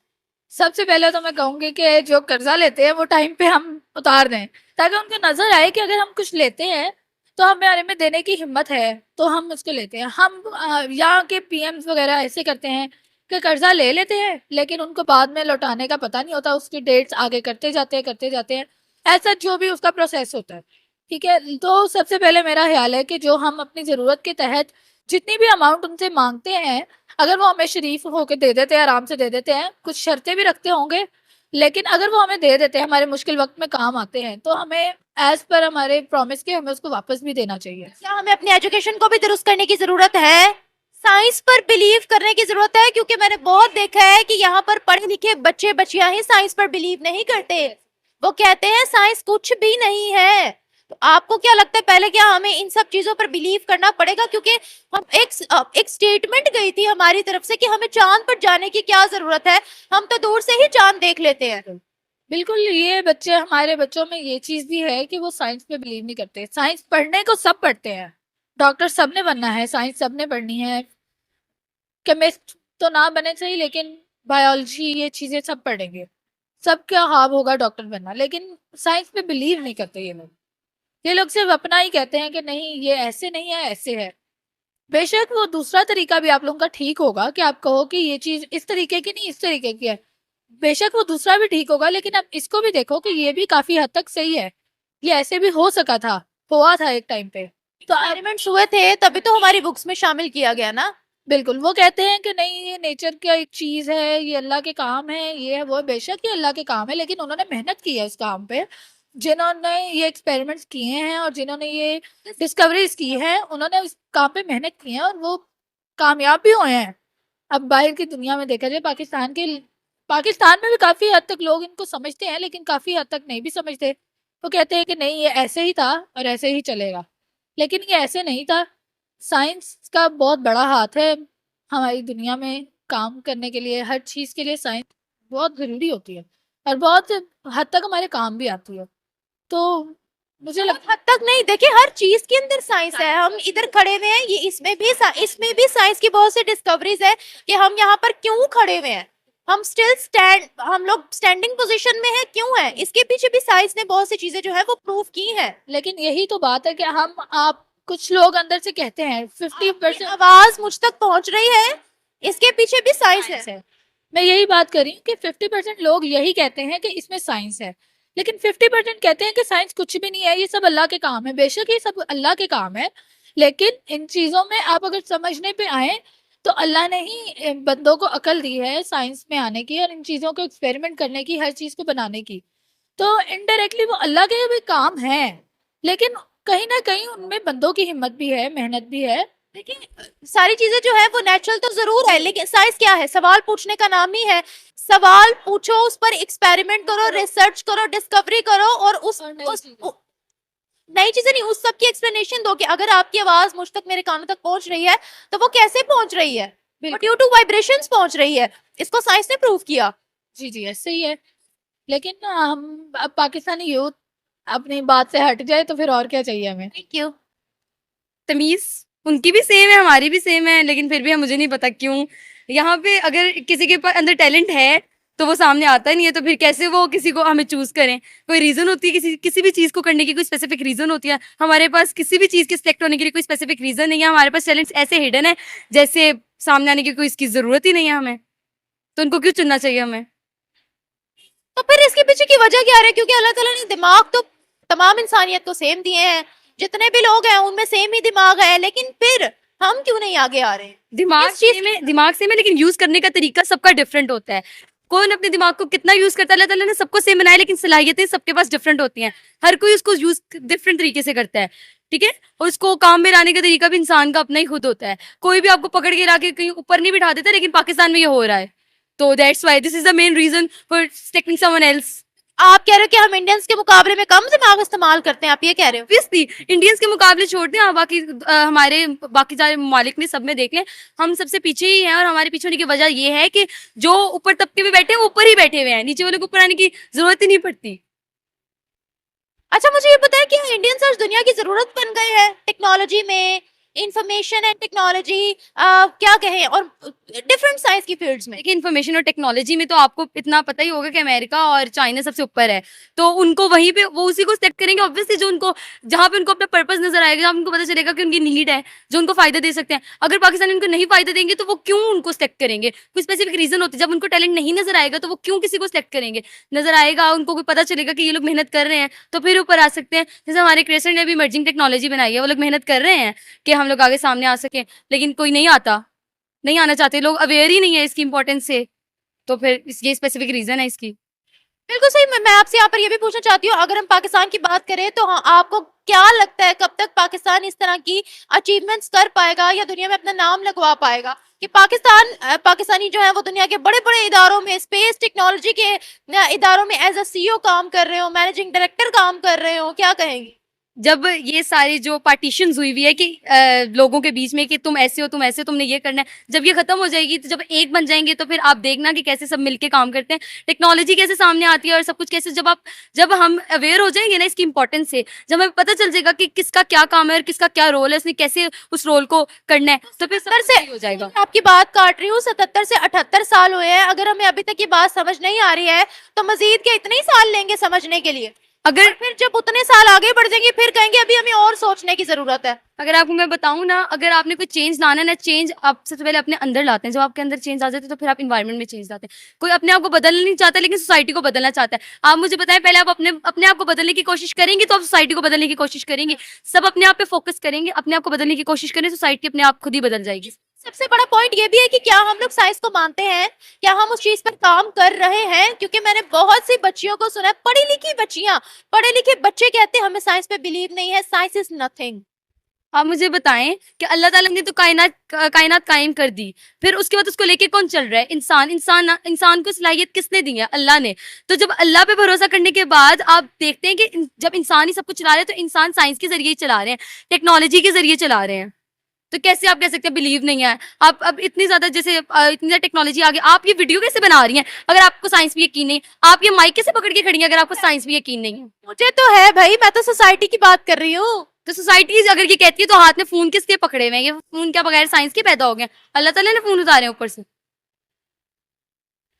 Speaker 5: सबसे पहले तो मैं कहूंगी कि जो कर्जा लेते हैं वो टाइम पे हम उतार दें, ताकि उनको नजर आए कि अगर हम कुछ लेते हैं तो हमारे में देने की हिम्मत है तो हम उसको लेते हैं। हम यहाँ के पीएम्स वगैरह ऐसे करते हैं कि कर्जा ले लेते हैं लेकिन उनको बाद में लौटाने का पता नहीं होता। उसकी डेट्स आगे करते जाते हैं ऐसा जो भी उसका प्रोसेस होता है। ठीक है, तो सबसे पहले मेरा ख्याल है कि जो हम अपनी ज़रूरत के तहत जितनी भी अमाउंट उनसे मांगते हैं, अगर वो हमें शरीफ होके दे देते हैं, आराम से दे देते हैं, कुछ शर्तें भी रखते होंगे, लेकिन अगर वो हमें दे देते हैं, हमारे मुश्किल वक्त में काम आते हैं, तो हमें एज पर हमारे प्रॉमिस के हमें उसको वापस भी देना चाहिए।
Speaker 2: क्या हमें अपनी एजुकेशन को भी दुरुस्त करने की जरूरत है? साइंस पर बिलीव करने की जरूरत है? क्योंकि मैंने बहुत देखा है कि यहाँ पर पढ़े लिखे बच्चे बच्चियां ही साइंस पर बिलीव नहीं करते। वो कहते हैं साइंस कुछ भी नहीं है। तो आपको क्या लगता है पहले क्या हमें इन सब चीजों पर बिलीव करना पड़ेगा? क्योंकि हम एक स्टेटमेंट गई थी हमारी तरफ से कि हमें चांद पर जाने की क्या जरूरत है, हम तो दूर से ही चांद देख लेते हैं।
Speaker 5: बिल्कुल, ये बच्चे हमारे बच्चों में ये चीज भी है कि वो साइंस पे बिलीव नहीं करते। साइंस पढ़ने को सब पढ़ते हैं, डॉक्टर सबने बनना है, साइंस सबने पढ़नी है, केमिस्ट तो ना बने सही लेकिन बायोलॉजी ये चीजें सब पढ़ेंगे, सबका ख्वाब होगा डॉक्टर बनना। लेकिन साइंस पे बिलीव नहीं करते ये लोग सिर्फ अपना ही कहते हैं कि नहीं ये ऐसे नहीं है, ऐसे है। बेशक वो दूसरा तरीका भी आप लोगों का ठीक होगा कि आप कहो कि ये चीज इस तरीके की नहीं इस तरीके की है, बेशक वो दूसरा भी ठीक होगा, लेकिन अब इसको भी देखो कि ये भी काफी हद तक सही है, ये ऐसे भी हो सका था, हुआ था एक टाइम पे।
Speaker 2: तो एक्सपेरिमेंट्स हुए थे तभी तो हमारी बुक्स में शामिल किया गया ना।
Speaker 5: बिल्कुल, वो कहते हैं कि नहीं ये नेचर का एक चीज है, ये अल्लाह के काम है, ये है वो है। बेशक ये अल्लाह के काम है, लेकिन उन्होंने मेहनत की है इस काम पे। जिन्होंने ये एक्सपेरिमेंट्स किए हैं और जिन्होंने ये डिस्कवरीज की हैं, उन्होंने उस काम पे मेहनत की है और वो कामयाब भी हुए हैं। अब बाहर की दुनिया में देखा जाए, पाकिस्तान में भी काफी हद तक लोग इनको समझते हैं, लेकिन काफी हद तक नहीं भी समझते। वो कहते हैं कि नहीं ये ऐसे ही था और ऐसे ही चलेगा, लेकिन ये ऐसे नहीं था। साइंस का बहुत बड़ा हाथ है हमारी दुनिया में काम करने के लिए। हर चीज के लिए साइंस बहुत जरूरी होती है और बहुत हद तक हमारे काम भी आती है। तो मुझे
Speaker 2: हद तक नहीं, देखिए हर चीज के अंदर साइंस है। हम इधर खड़े हुए हैं, ये इसमें भी साइंस की बहुत सी डिस्कवरीज है कि हम यहाँ पर क्यों खड़े हुए हैं, हम लोग स्टैंडिंग पोजीशन में है क्यों है, इसके पीछे भी साइंस ने बहुत सी चीजें जो है वो प्रूव की है।
Speaker 5: लेकिन यही तो बात है कि आप कुछ लोग अंदर से कहते हैं 50%
Speaker 2: आवाज मुझ तक पहुंच रही है, इसके पीछे भी साइंस है।
Speaker 5: मैं यही बात कर रही हूँ कि 50% लोग यही कहते हैं कि इसमें साइंस है, लेकिन 50% कहते हैं कि साइंस कुछ भी नहीं है, ये सब अल्लाह के काम है। बेशक ये सब अल्लाह के काम है, लेकिन इन चीजों में आप अगर समझने पे आए तो अल्लाह ने ही बंदों को अकल दी है साइंस में आने की और इन चीजों को एक्सपेरिमेंट करने की, हर चीज को बनाने की। तो इनडायरेक्टली वो अल्लाह के भी काम है, लेकिन कहीं ना कहीं उनमें बंदों की हिम्मत भी है, मेहनत भी है।
Speaker 2: लेकिन सारी चीजें जो है वो नेचुरल तो जरूर है, लेकिन साइंस क्या है? सवाल पूछने का नाम ही है। सवाल पूछो, उस पर एक्सपेरिमेंट करो, रिसर्च करो, डिस्कवरी करो और नई चीजें नहीं, उस सब की एक्सप्लेनेशन दो कि अगर आपकी आवाज मुझ तक, मेरे कानों तक पहुंच रही है तो वो कैसे पहुंच रही है, ड्यू टू वाइब्रेशंस पहुंच रही है। इसको साइंस ने प्रूव किया।
Speaker 5: जी जी ऐसे ही है, लेकिन ना हम अब पाकिस्तानी यूथ अपनी बात से हट जाए तो फिर और क्या चाहिए हमें।
Speaker 2: Thank you.
Speaker 3: तमीज उनकी भी सेम है, हमारी भी सेम है, लेकिन फिर भी मुझे नहीं पता क्यों यहाँ पे अगर किसी के पास अंदर टैलेंट है तो वो सामने आता नहीं है, तो फिर कैसे वो किसी को हमें चूज करें। कोई रीजन होती है, किसी भी चीज को करने की कोई स्पेसिफिक रीजन होती है। हमारे पास किसी भी चीज के सिलेक्ट होने के लिए कोई स्पेसिफिक रीजन नहीं है। हमारे पास टैलेंट्स ऐसे हिडन है जैसे सामने आने की कोई इसकी जरूरत ही नहीं है हमें, तो उनको क्यों चुनना चाहिए हमें।
Speaker 2: तो फिर इसके पीछे की वजह क्या है? क्योंकि अल्लाह ताला ने दिमाग तो तमाम इंसानियत को सेम दिए हैं, जितने भी लोग हैं उनमें सेम ही दिमाग है, लेकिन फिर हम क्यों नहीं आगे आ रहे?
Speaker 3: दिमाग से में लेकिन यूज करने का तरीका सबका डिफरेंट होता है। कौन अपने दिमाग को कितना यूज करता है, अल्लाह ताला ने सबको सेम बनाया, लेकिन सलाहियतें सबके पास डिफरेंट होती हैं। हर कोई उसको यूज डिफरेंट तरीके से करता है, ठीक है। और उसको काम में लाने का तरीका भी इंसान का अपना ही खुद होता है। कोई भी आपको पकड़ के ला के कहीं ऊपर नहीं बिठा देता, लेकिन पाकिस्तान में ये हो रहा है। तो that's why this is the main reason for selecting someone else.
Speaker 2: आप कह रहे हो कि हम इंडियंस के मुकाबले में कम दिमाग इस्तेमाल करते हैं, आप ये कह रहे हो?
Speaker 3: ऑब्वियसली इंडियंस के मुकाबले छोड़ दें आप, बाकी हमारे बाकी सारे ममालिक में सब में देख लें, हम सबसे पीछे ही हैं। और हमारे पीछे होने की वजह ये है कि जो ऊपर तबके में बैठे हैं वो ऊपर ही बैठे हुए हैं, नीचे वाले को ऊपर आने की जरूरत ही नहीं पड़ती।
Speaker 2: अच्छा, मुझे ये बताया कि इंडियंस आज दुनिया की जरूरत बन गए हैं टेक्नोलॉजी में, इंफॉर्मेशन एंड टेक्नोलॉजी, क्या कहें, और डिफरेंट साइंस की फील्ड्स में।
Speaker 3: देखिए इन्फॉर्मेशन और टेक्नोलॉजी में तो आपको इतना पता ही होगा कि अमेरिका और चाइना सबसे ऊपर है, तो उनको वहीं पे वो उसी को सेलेक्ट करेंगे ऑब्वियसली, जो उनको जहाँ पे उनको अपना पर्पस नजर आएगा, जहाँ उनको पता चलेगा कि उनकी नीड है, जो उनको फायदा दे सकते हैं। अगर पाकिस्तानी उनको नहीं फायदा देंगे तो वो क्यों उनको सेलेक्ट करेंगे? कोई स्पेसिफिक रीजन होती है। जब उनको टैलेंट नहीं नजर आएगा तो वो क्यों किसी को सेलेक्ट करेंगे? नजर आएगा, उनको कोई पता चलेगा कि ये लोग मेहनत कर रहे हैं तो फिर ऊपर आ सकते हैं। जैसे हमारे क्रेसेंट ने भी इमर्जिंग टेक्नोलॉजी बनाई है, वो लोग मेहनत कर रहे हैं कि हम लोग आगे सामने आ सकें, लेकिन कोई नहीं आता, नहीं आना चाहते लोग, अवेयर ही नहीं है इसकी इंपॉर्टेंस से। तो फिर ये स्पेसिफिक रीजन है इसकी।
Speaker 2: बिल्कुल सही। मैं आपसे यहाँ पर ये भी पूछना चाहती हूँ, अगर हम पाकिस्तान की बात करें तो हाँ, आपको क्या लगता है कब तक पाकिस्तान इस तरह की अचीवमेंट्स कर पाएगा या दुनिया में अपना नाम लगवा पाएगा कि पाकिस्तानी जो है वो दुनिया के बड़े बड़े इदारों में, स्पेस टेक्नोलॉजी के इदारों में एज अ सीईओ काम कर रहे हो, मैनेजिंग डायरेक्टर काम कर रहे हो, क्या कहेंगी?
Speaker 3: जब ये सारी जो पार्टीशन हुई हुई है कि लोगों के बीच में कि तुम ऐसे हो, तुम ऐसे, तुमने ये करना है, जब ये खत्म हो जाएगी, तो जब एक बन जाएंगे तो फिर आप देखना कि कैसे सब मिलके काम करते हैं, टेक्नोलॉजी कैसे सामने आती है और सब कुछ कैसे, जब हम अवेयर हो जाएंगे ना इसकी इंपॉर्टेंस से, जब हमें पता चल जाएगा कि किसका क्या काम है और किसका क्या रोल है, उसने कैसे उस रोल को करना है, तो फिर सब सही हो जाएगा।
Speaker 2: आपकी बात काट रही हूँ, 77 से 78 साल हुए हैं, अगर हमें अभी तक ये बात समझ नहीं आ रही है तो मजीद के इतने ही साल लेंगे समझने के लिए?
Speaker 3: अगर
Speaker 2: फिर जब उतने साल आगे बढ़ जाएंगे फिर कहेंगे अभी हमें और सोचने की जरूरत है।
Speaker 3: अगर आपको मैं बताऊं ना, अगर आपने कोई चेंज लाना है ना, चेंज आप सबसे पहले अपने अंदर लाते हैं। जब आपके अंदर चेंज आ जाते हैं तो फिर आप इन्वायरमेंट में चेंज लाते हैं। कोई अपने आप को बदलना नहीं चाहता, लेकिन सोसाइटी को बदलना चाहता है। आप मुझे बताएं, पहले आप अपने आप को बदलने की कोशिश करेंगे तो आप सोसाइटी को बदलने की कोशिश करेंगे। सब अपने आप पे फोकस करेंगे, अपने आप को बदलने की कोशिश करें, सोसाइटी अपने आप खुद ही बदल जाएगी।
Speaker 2: सबसे बड़ा पॉइंट ये भी है कि क्या हम लोग साइंस को मानते हैं, क्या हम उस चीज पर काम कर रहे हैं? क्योंकि मैंने बहुत सी बच्चियों को सुना है, पढ़ी लिखी बच्चियां, पढ़े लिखे बच्चे कहते हैं हमें साइंस पे बिलीव नहीं है, साइंस इज नथिंग।
Speaker 3: आप मुझे बताएं कि अल्लाह ताला ने तो कायनात कायम कर दी, फिर उसके बाद उसको लेके कौन चल रहा है? इंसान को सलाहियत किसने दी है? अल्लाह ने। तो जब अल्लाह पे भरोसा करने के बाद आप देखते हैं कि जब इंसान ही सब कुछ चला रहे हैं तो इंसान साइंस के जरिए ही चला रहे हैं, टेक्नोलॉजी के जरिए चला रहे हैं। तो कैसे आप कह सकते हैं बिलीव नहीं है? आप अब इतनी ज्यादा इतनी ज्यादा टेक्नोलॉजी आ गई, आप ये वीडियो कैसे बना रही हैं अगर आपको साइंस भी यकीन नहीं? आप ये माइक कैसे पकड़ के खड़ी हैं अगर आपको साइंस भी यकीन नहीं है?
Speaker 2: मुझे तो है भाई, मैं तो सोसाइटी की बात कर रही हूँ।
Speaker 3: तो सोसाइटी अगर ये कहती है तो हाथ में फोन किसके पकड़े हुए हैं? ये फोन क्या बगैर साइंस के पैदा हो गए? अल्लाह ताला ने फोन उतारे हैं ऊपर से।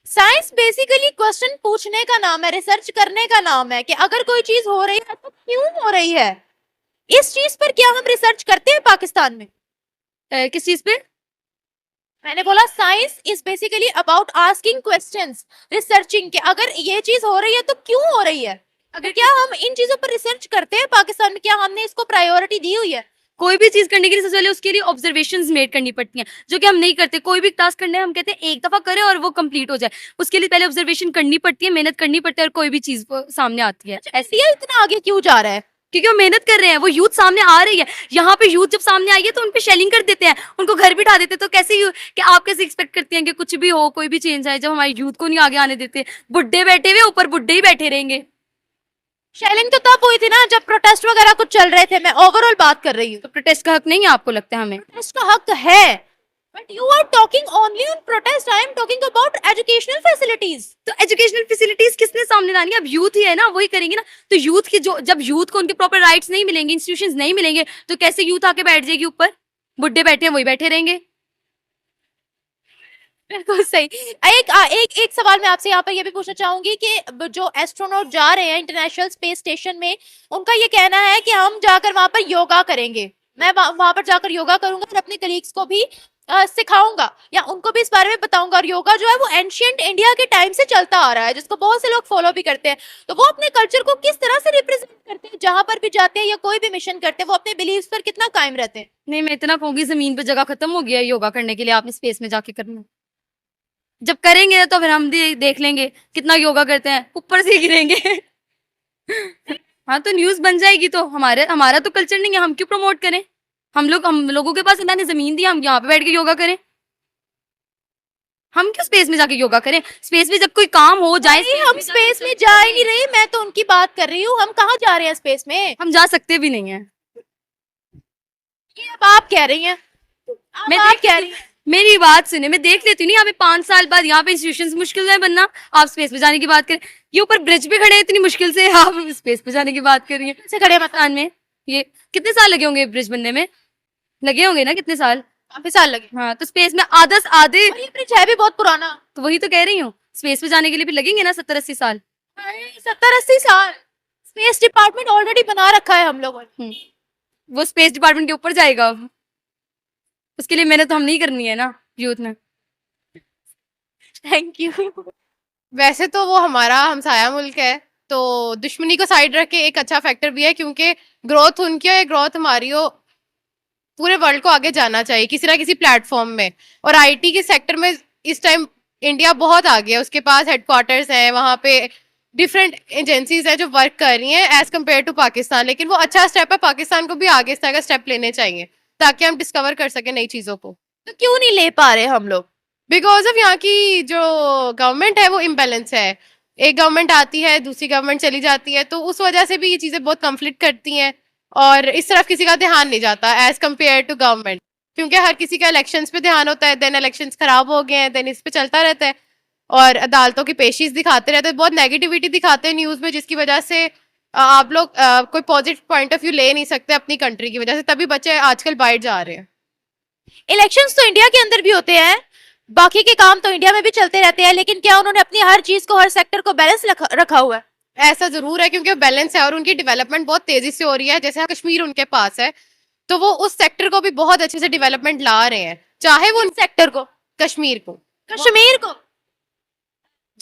Speaker 2: साइंस बेसिकली क्वेश्चन पूछने का नाम है, रिसर्च करने का नाम है कि अगर कोई चीज हो रही है तो क्यों हो रही है। इस चीज पर क्या हम रिसर्च करते हैं पाकिस्तान में?
Speaker 3: किस चीज पे?
Speaker 2: मैंने बोला science is basically about asking questions, researching, कि अगर ये चीज हो रही है तो क्यों हो रही है। अगर क्या हम इन चीजों पर रिसर्च करते हैं पाकिस्तान में? क्या हमने इसको प्रायोरिटी दी हुई है?
Speaker 3: कोई भी चीज करने के लिए सबसे पहले उसके लिए ऑब्जर्वेशंस मेड करनी पड़ती हैं, जो कि हम नहीं करते। कोई भी टास्क करना है हम कहते हैं एक दफा करें और वो कंप्लीट हो जाए, उसके लिए पहले ऑब्जर्वेशन करनी पड़ती है, मेहनत करनी पड़ती है, और कोई भी चीज सामने आती है। ऐसे
Speaker 2: इंडिया इतना आगे क्यों जा रहा है?
Speaker 3: क्योंकि वो मेहनत कर रहे हैं, वो यूथ सामने आ रही है। यहाँ पे यूथ जब सामने आई है तो उनपे शेलिंग कर देते हैं, उनको घर बिठा देते हैं। तो कैसे कि आप कैसे एक्सपेक्ट करते हैं कि कुछ भी हो, कोई भी चेंज आए, जब हमारे यूथ को नहीं आगे आने देते? बुड्ढे बैठे हुए ऊपर, बुड्ढे ही बैठे रहेंगे।
Speaker 2: शेलिंग तो तब हुई थी ना जब प्रोटेस्ट वगैरह कुछ चल रहे थे, मैं ओवरऑल बात कर रही हूँ।
Speaker 3: तो प्रोटेस्ट का हक नहीं है आपको लगता है हमें?
Speaker 2: प्रोटेस्ट का हक है, but you are talking only on protest, I am talking about educational facilities.
Speaker 3: तो एजुकेशनल फैसिलिटीज किसने सामने लानी है? अब यूथ ही है ना, वही करेंगे ना। तो यूथ की जो, जब यूथ को उनके प्रॉपर राइट्स नहीं मिलेंगे, इंस्टीट्यूशंस नहीं मिलेंगे, तो कैसे यूथ आके बैठ जाएगी ऊपर? बुड्ढे बैठे हैं वही बैठे रहेंगे।
Speaker 2: बिल्कुल सही। एक सवाल मैं आपसे यहाँ पर ये भी पूछना चाहूंगी कि जो एस्ट्रोनॉट जा रहे हैं इंटरनेशनल स्पेस स्टेशन में, उनका ये कहना है कि हम जाकर वहां पर योगा करेंगे, मैं वहां पर जाकर योगा करूंगा और अपने कलीग्स को भी सिखाऊंगा या उनको भी इस बारे में बताऊंगा। और योगा जो है वो एंशियंट इंडिया के टाइम से चलता आ रहा है, जिसको बहुत से लोग फॉलो भी करते हैं। तो वो अपने कल्चर को किस तरह से रिप्रेजेंट करते हैं, जहां पर भी जाते हैं या कोई भी मिशन करते हैं, वो अपने बिलीव्स पर कितना कायम रहते हैं?
Speaker 3: नहीं, मैं इतना कहूंगी, जमीन पे जगह खत्म हो गया है योगा करने के लिए, आपने स्पेस में जाके करना। जब करेंगे ना तो फिर हम देख लेंगे कितना योगा करते हैं, ऊपर से गिरेंगे। हाँ, तो न्यूज बन जाएगी। तो हमारा तो कल्चर नहीं है, हम क्यों प्रमोट करें? हम लोगों के पास अल्लाह ने जमीन दी, हम यहाँ पे बैठ के योगा करें? हम क्यों स्पेस में जाके योगा करें? स्पेस में जब कोई काम हो जाए,
Speaker 2: नहीं, हम स्पेस में जा ही नहीं रहे, मैं तो उनकी बात कर रही हूँ। हम कहाँ जा रहे हैं स्पेस में?
Speaker 3: हम जा सकते भी नहीं है।
Speaker 2: ये अब आप कह रही हैं,
Speaker 3: मैं
Speaker 2: आप
Speaker 3: देख
Speaker 2: कह रही हैं।
Speaker 3: मेरी बात सुने, मैं देख लेती हूँ नहीं, यहाँ पे 5 साल बाद यहाँ पे इंस्टीट्यूशन मुश्किल है बनना, आप स्पेस पे जाने की बात करें। ये ऊपर ब्रिज पे खड़े हैं इतनी मुश्किल से, आप स्पेस पे जाने की बात कर रही हैं।
Speaker 2: से खड़े मत,
Speaker 3: पाकिस्तान में ये कितने साल लगे होंगे ब्रिज बनने में? लगे होंगे ना कितने साल?
Speaker 2: काफी साल लगे।
Speaker 3: हाँ, तो स्पेस में आधे,
Speaker 2: और ये ब्रिज है भी बहुत पुराना।
Speaker 3: तो वही तो कह रही हूँ, स्पेस पे जाने के लिए भी लगेंगे ना 70-80 साल।
Speaker 2: 70-80 साल स्पेस डिपार्टमेंट ऑलरेडी बना रखा है हम लोगों ने।
Speaker 3: वो स्पेस डिपार्टमेंट के ऊपर जाएगा अब। उसके लिए मेहनत तो हम नहीं करनी है ना यूथ ने।
Speaker 2: Thank you.
Speaker 4: वैसे तो वो हमारा हमसाया मुल्क है, तो दुश्मनी को साइड रख के एक अच्छा फैक्टर भी है, क्योंकि ग्रोथ उनकी हो या ग्रोथ हमारी हो, पूरे वर्ल्ड को आगे जाना चाहिए किसी ना किसी प्लेटफॉर्म में। और आईटी के सेक्टर में इस टाइम इंडिया बहुत आगे है, उसके पास हेडक्वार्टर्स हैं, वहाँ पे डिफरेंट एजेंसीज हैं जो वर्क कर रही हैं एज कम्पेयर टू पाकिस्तान। लेकिन वो अच्छा स्टेप है, पाकिस्तान को भी आगे इस तरह का स्टेप लेने चाहिए ताकि हम डिस्कवर कर सकें नई चीज़ों को।
Speaker 2: तो क्यों नहीं ले पा रहे हम लोग?
Speaker 4: बिकॉज ऑफ यहाँ की जो गवर्नमेंट है वो इम्बेलेंस है। एक गवर्नमेंट आती है, दूसरी गवर्नमेंट चली जाती है, तो उस वजह से भी ये चीज़ें बहुत कन्फ्लिक्ट करती हैं और इस तरफ किसी का ध्यान नहीं जाता एज कम्पेयर टू गवर्नमेंट, क्योंकि हर किसी का इलेक्शंस पे ध्यान होता है। देन इलेक्शंस खराब हो गए हैं, देन इस पे चलता रहता है और अदालतों की पेशीज दिखाते रहते हैं, बहुत नेगेटिविटी दिखाते हैं न्यूज़ में, जिसकी वजह से आप लोग कोई पॉजिटिव पॉइंट ऑफ व्यू ले नहीं सकते अपनी कंट्री की वजह से। तभी बच्चे आजकल बाहर जा रहे हैं।
Speaker 2: इलेक्शंस तो इंडिया के अंदर भी होते हैं, बाकी के काम तो इंडिया में भी चलते रहते हैं, लेकिन क्या उन्होंने अपनी हर चीज को, हर सेक्टर को बैलेंस रखा हुआ है?
Speaker 4: ऐसा जरूर है, क्योंकि वो बैलेंस है और उनकी डेवलपमेंट बहुत तेजी से हो रही है। जैसे कश्मीर उनके पास है, तो वो उस सेक्टर को भी बहुत अच्छे से डेवलपमेंट ला रहे हैं, चाहे वो उन
Speaker 2: सेक्टर को,
Speaker 4: कश्मीर को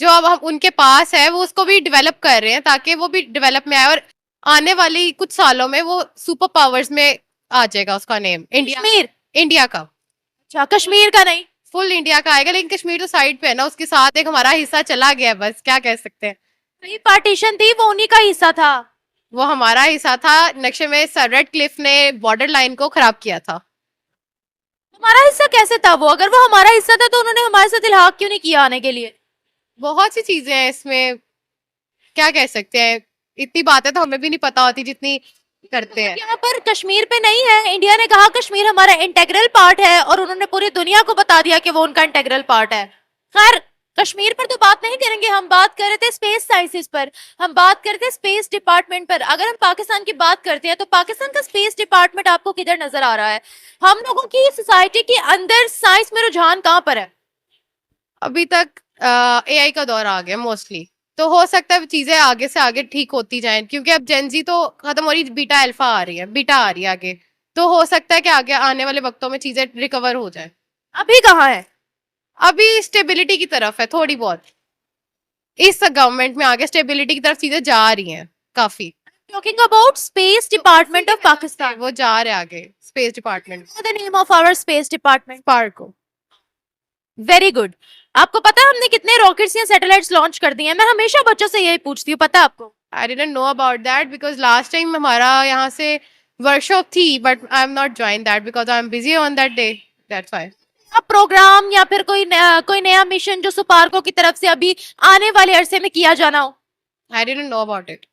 Speaker 4: जो अब हम उनके पास है वो उसको भी डेवलप कर रहे हैं ताकि वो भी डेवलप में आए और आने वाली कुछ सालों में वो सुपर पावर्स में आ जाएगा। उसका नेम इंडिया का।
Speaker 2: अच्छा, कश्मीर का नहीं,
Speaker 4: फुल इंडिया का आएगा, लेकिन कश्मीर तो साइड पे है ना, उसके साथ एक हमारा हिस्सा चला गया, बस क्या कह सकते हैं।
Speaker 2: ये पार्टीशन थी, वो उन्हीं का हिस्सा था।
Speaker 4: वो हमारा हिस्सा था नक्शे में। सर रेड क्लिफ ने बॉर्डर लाइन को खराब किया था।
Speaker 2: हमारा हिस्सा कैसे था वो? अगर वो हमारा हिस्सा था तो उन्होंने हमारे साथ इल्हाक क्यों नहीं किया आने के लिए?
Speaker 4: बहुत सी चीजें हैं इसमें, क्या कह सकते हैं। इतनी बातें तो हमें भी नहीं पता होती जितनी करते हैं।
Speaker 2: यहाँ पर कश्मीर पे नहीं है, इंडिया ने कहा कश्मीर हमारा इंटेग्रल पार्ट है और उन्होंने पूरी दुनिया को बता दिया कि वो उनका इंटेग्रल पार्ट है। खैर, कश्मीर पर तो बात नहीं करेंगे, हम बात कर रहे थे स्पेस साइंसेस पर, हम बात करते हैं स्पेस डिपार्टमेंट पर। अगर हम पाकिस्तान की बात करते हैं तो पाकिस्तान का स्पेस डिपार्टमेंट आपको किधर नजर आ रहा है? हम लोगों की सोसाइटी के अंदर साइंस में रुझान कहाँ पर है?
Speaker 4: अभी तक एआई का दौर आ गया मोस्टली, तो हो सकता है चीजें आगे से आगे ठीक होती जाएं, क्योंकि अब जेनजी तो खत्म हो रही, बीटा अल्फा आ रही है, बीटा आ रही है आगे, तो हो सकता है कि आगे आने वाले वक्तों में चीजें रिकवर हो जाए।
Speaker 2: अभी कहाँ है?
Speaker 4: अभी स्टेबिलिटी की तरफ है थोड़ी बहुत, इस गवर्नमेंट में आगे स्टेबिलिटी की तरफ चीजें जा रही हैं काफी।
Speaker 2: Talking about space department of Pakistan,
Speaker 4: वो जा रहे हैं आगे space department.
Speaker 2: The name of our space department
Speaker 4: SUPARCO.
Speaker 2: Very good. आपको पता है हमने कितने रॉकेट्स या सैटेलाइट्स लॉन्च कर दिए हैं? मैं हमेशा बच्चों से यही पूछती हूँ, पता है आपको?
Speaker 4: I didn't know about that because last time हमारा यहाँ से वर्कशॉप थी, but I'm not joined that because I'm busy on that day. That's why.
Speaker 2: अब प्रोग्राम या फिर कोई नया मिशन जो सुपार्को की तरफ से अभी आने वाले अरसे में किया जाना हो?
Speaker 4: I didn't know about it.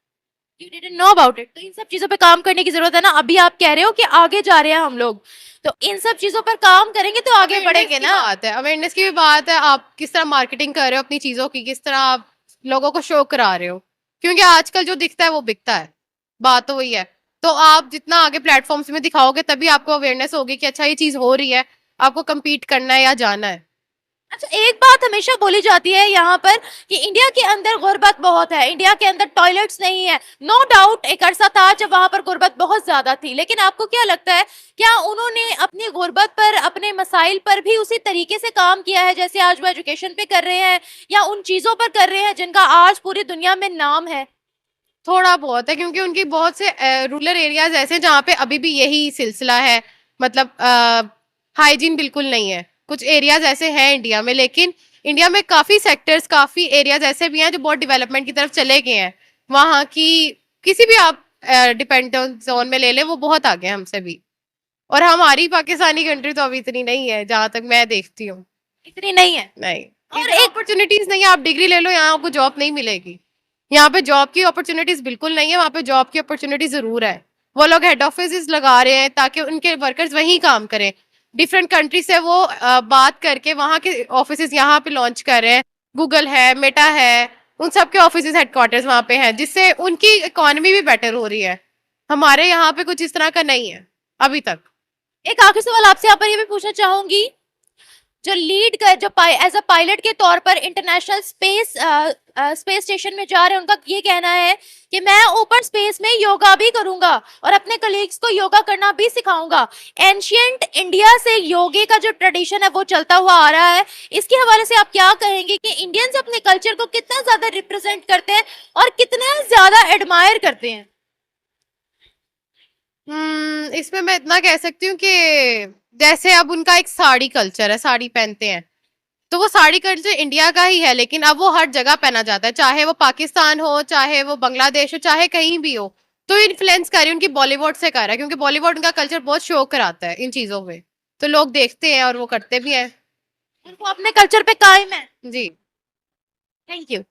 Speaker 2: You didn't know about it. तो इन सब चीजों पे काम करने की जरूरत है ना। अभी आप कह रहे हो कि आगे जा रहे हैं हम लोग, तो इन सब चीजों पर काम करेंगे तो आगे बढ़ेंगे ना।
Speaker 4: बात है अवेयरनेस की भी बात है, आप किस तरह मार्केटिंग कर रहे हो अपनी चीजों की, किस तरह आप लोगों को शो करा रहे हो, क्योंकि आजकल जो दिखता है वो बिकता है, बात तो वही है। तो आप जितना आगे प्लेटफॉर्म्स में दिखाओगे तभी आपको अवेयरनेस होगी कि अच्छा ये चीज हो रही है, आपको कम्पीट करना है या जाना है।
Speaker 2: अच्छा, एक बात हमेशा बोली जाती है यहाँ पर कि इंडिया के अंदर गुर्बत बहुत है, इंडिया के अंदर टॉयलेट्स नहीं है। नो डाउट एक अरसा था जब वहां पर गुर्बत बहुत ज्यादा थी, लेकिन आपको क्या लगता है, क्या उन्होंने अपनी गुर्बत पर, अपने मसाइल पर भी उसी तरीके से काम किया है जैसे आज वो एजुकेशन पे कर रहे हैं, या उन चीजों पर कर रहे हैं जिनका आज पूरी दुनिया में नाम है?
Speaker 4: थोड़ा बहुत है, क्योंकि उनकी बहुत से रूरल एरियाज ऐसे हैं जहाँ पे अभी भी यही सिलसिला है, मतलब हाइजीन बिल्कुल नहीं है। कुछ एरियाज ऐसे हैं इंडिया में, लेकिन इंडिया में काफी सेक्टर्स, काफी एरियाज ऐसे भी हैं जो बहुत डेवलपमेंट की तरफ चले गए हैं। वहाँ की किसी भी आप डिपेंडेंट जोन में ले लें, वो बहुत आगे हैं हमसे भी। और हमारी पाकिस्तानी कंट्री तो अभी इतनी नहीं है, जहाँ तक मैं देखती हूँ,
Speaker 2: इतनी नहीं है।
Speaker 4: नहीं।
Speaker 2: और
Speaker 4: और
Speaker 2: एक
Speaker 4: अपॉर्चुनिटीज नहीं है, आप डिग्री ले लो यहाँ आपको जॉब नहीं मिलेगी। यहाँ पे जॉब की अपॉर्चुनिटीज बिल्कुल नहीं है, वहाँ पे जॉब की अपॉर्चुनिटी जरूर है। वो लोग हेड ऑफिस लगा रहे हैं ताकि उनके वर्कर्स वहीं काम करें। डिफरेंट कंट्री से वो बात करके वहाँ के ऑफिस यहाँ पे लॉन्च कर रहे हैं। गूगल है, मेटा है, उन सब के ऑफिस हेडक्वार्टर्स वहाँ पे हैं, जिससे उनकी इकोनॉमी भी बेटर हो रही है। हमारे यहाँ पे कुछ इस तरह का नहीं है अभी तक।
Speaker 2: एक आखिरी सवाल आपसे यहाँ पर ये भी पूछना चाहूंगी, जो लीड कर, जो एज अ पायलट के तौर पर इंटरनेशनल स्पेस स्टेशन में जा रहे हैं, उनका ये कहना है कि मैं ओपन स्पेस में योगा भी करूंगा और अपने कलीग्स को योगा करना भी सिखाऊंगा। एंशियंट इंडिया से योगे का जो ट्रेडिशन है वो चलता हुआ आ रहा है, इसके हवाले से आप क्या कहेंगे कि इंडियंस अपने कल्चर को कितना ज्यादा रिप्रेजेंट करते हैं और कितना ज्यादा एडमायर करते हैं?
Speaker 4: इसमें मैं इतना कह सकती हूँ कि जैसे अब उनका एक साड़ी कल्चर है, साड़ी पहनते हैं, तो वो साड़ी कल्चर इंडिया का ही है, लेकिन अब वो हर जगह पहना जाता है, चाहे वो पाकिस्तान हो, चाहे वो बांग्लादेश हो, चाहे कहीं भी हो। तो इन्फ्लुएंस कर रही है उनकी बॉलीवुड से कर रहा है, क्योंकि बॉलीवुड उनका कल्चर बहुत शो कराता है इन चीजों में, तो लोग देखते हैं और वो करते भी हैं।
Speaker 2: उनको अपने कल्चर पे कायम है।
Speaker 4: जी।
Speaker 2: Thank you.